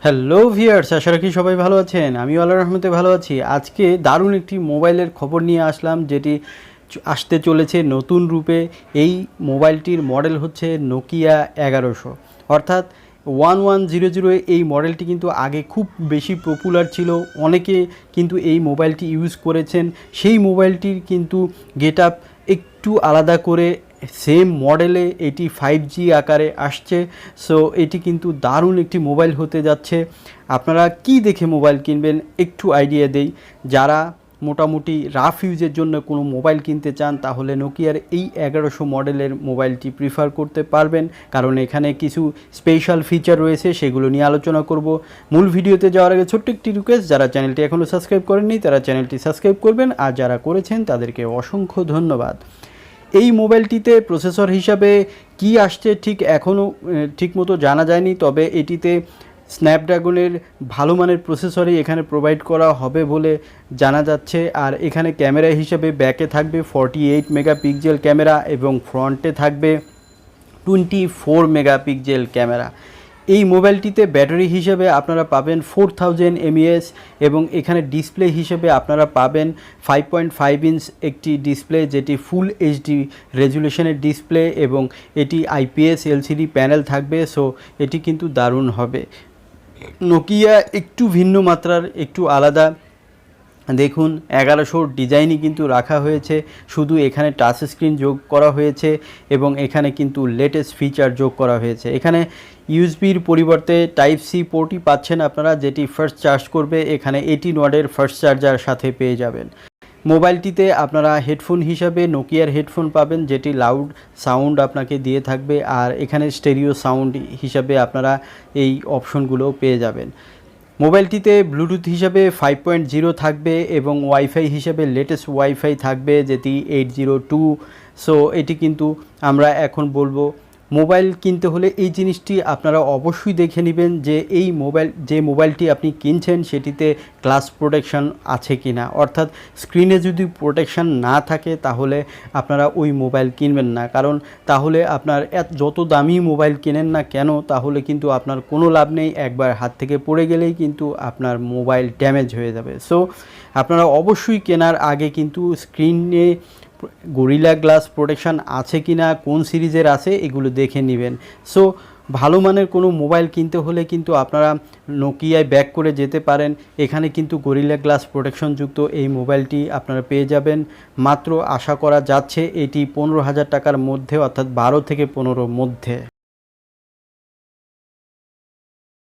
Hello viewers, আশা রাখি সবাই ভালো আছেন। আমি আল্লাহর রহমতে ভালো আছি। আজকে দারুণ একটি মোবাইলের খবর নিয়ে আসলাম, যেটি আসতে চলেছে নতুন রূপে। এই মোবাইলটির মডেল হচ্ছে নোকিয়া 1100, অর্থাৎ 1100। এই মডেলটি কিন্তু আগে খুব বেশি পপুলার ছিল, অনেকে কিন্তু এই মোবাইলটি ইউজ করেছেন। সেই মোবাইলটির কিন্তু গেট আপ একটু আলাদা করে সেম মডেলে এটি 5G আকারে আসছে। সো এটি কিন্তু দারুণ একটি মোবাইল হতে যাচ্ছে। আপনারা কি দেখে মোবাইল কিনবেন একটু আইডিয়া দেই। যারা মোটামুটি রাফ ইউজের জন্য কোনো মোবাইল কিনতে চান, তাহলে নোকিয়ার এই 1100 মডেলের মোবাইলটি প্রিফার করতে পারবেন, কারণ এখানে কিছু স্পেশাল ফিচার রয়েছে, সেগুলো নিয়ে আলোচনা করব। মূল ভিডিওতে যাওয়ার আগে ছোট্ট একটি রিকোয়েস্ট, যারা চ্যানেলটি এখনও সাবস্ক্রাইব করেননি তারা চ্যানেলটি সাবস্ক্রাইব করবেন, আর যারা করেছেন তাদেরকে অসংখ্য ধন্যবাদ। এই মোবাইলটিতে প্রসেসর হিসাবে কি আসছে ঠিক এখনও ঠিকমতো জানা যায়নি, তবে এটিতে স্ন্যাপড্রাগনের ভালো মানের প্রসেসরই এখানে প্রোভাইড করা হবে বলে জানা যাচ্ছে। আর এখানে ক্যামেরা হিসাবে ব্যাকে থাকবে 48 মেগাপিক্সেল ক্যামেরা এবং ফ্রন্টে থাকবে 24 মেগাপিক্সেল ক্যামেরা। এই মোবাইলটিতে ব্যাটারি হিসেবে আপনারা পাবেন 4000 mAh এবং এখানে ডিসপ্লে হিসেবে আপনারা পাবেন 5.5 ইঞ্চ একটি ডিসপ্লে, যেটি ফুল এইচডি রেজুলেশনের ডিসপ্লে, এবং এটি IPS LCD প্যানেল থাকবে। সো এটি কিন্তু দারুণ হবে। নোকিয়া একটু ভিন্ন মাত্রার, একটু আলাদা। দেখুন 1100 ডিজাইনই কিন্তু রাখা হয়েছে, শুধু এখানে টাচ স্ক্রিন যোগ করা হয়েছে এবং এখানে কিন্তু লেটেস্ট ফিচার যোগ করা হয়েছে। এখানে ইউএসবির পরিবর্তে টাইপ সি পোর্টই পাচ্ছেন আপনারা, যেটি ফার্স্ট চার্জ করবে। এখানে 18 ওয়াটের ফার্স্ট চার্জার সাথে পেয়ে যাবেন। মোবাইলটিতে আপনারা হেডফোন হিসাবে নোকিয়ার হেডফোন পাবেন, যেটি লাউড সাউন্ড আপনাকে দিয়ে থাকবে, আর এখানে স্টেরিও সাউন্ড হিসাবে আপনারা এই অপশনগুলো পেয়ে যাবেন। মোবাইলটিতে ব্লুটুথ হিসাবে 5.0 থাকবে এবং ওয়াইফাই হিসাবে লেটেস্ট ওয়াইফাই থাকবে, যেটি 802। সো এটি কিন্তু আমরা এখন বলবো। মোবাইল কিনতে হলে এই জিনিসটি আপনারা অবশ্যই দেখে নেবেন যে যে মোবাইলটি আপনি কিনছেন সেটিতে গ্লাস প্রোটেকশন আছে কি না, অর্থাৎ স্ক্রিনে যদি প্রোটেকশন না থাকে তাহলে আপনারা ওই মোবাইল কিনবেন না, কারণ তাহলে আপনার যত দামি মোবাইল কেনেন না কেন, তাহলে কিন্তু আপনার কোনো লাভ নেই। একবার হাত থেকে পড়ে গেলেই কিন্তু আপনার মোবাইল ড্যামেজ হয়ে যাবে। সো আপনারা অবশ্যই কেনার আগে কিন্তু স্ক্রিনে গরিলা গ্লাস প্রোটেকশন আছে কি না, কোন সিরিজের আছে, এগুলো দেখে নেবেন। সো ভালো মানের কোনো মোবাইল কিনতে হলে কিন্তু আপনারা নোকিয়ায় ব্যাক করে যেতে পারেন। এখানে কিন্তু গরিলা গ্লাস প্রোটেকশনযুক্ত এই মোবাইলটি আপনারা পেয়ে যাবেন মাত্র, আশা করা যাচ্ছে এটি 15,000 টাকার মধ্যে, অর্থাৎ 12 থেকে 15 মধ্যে।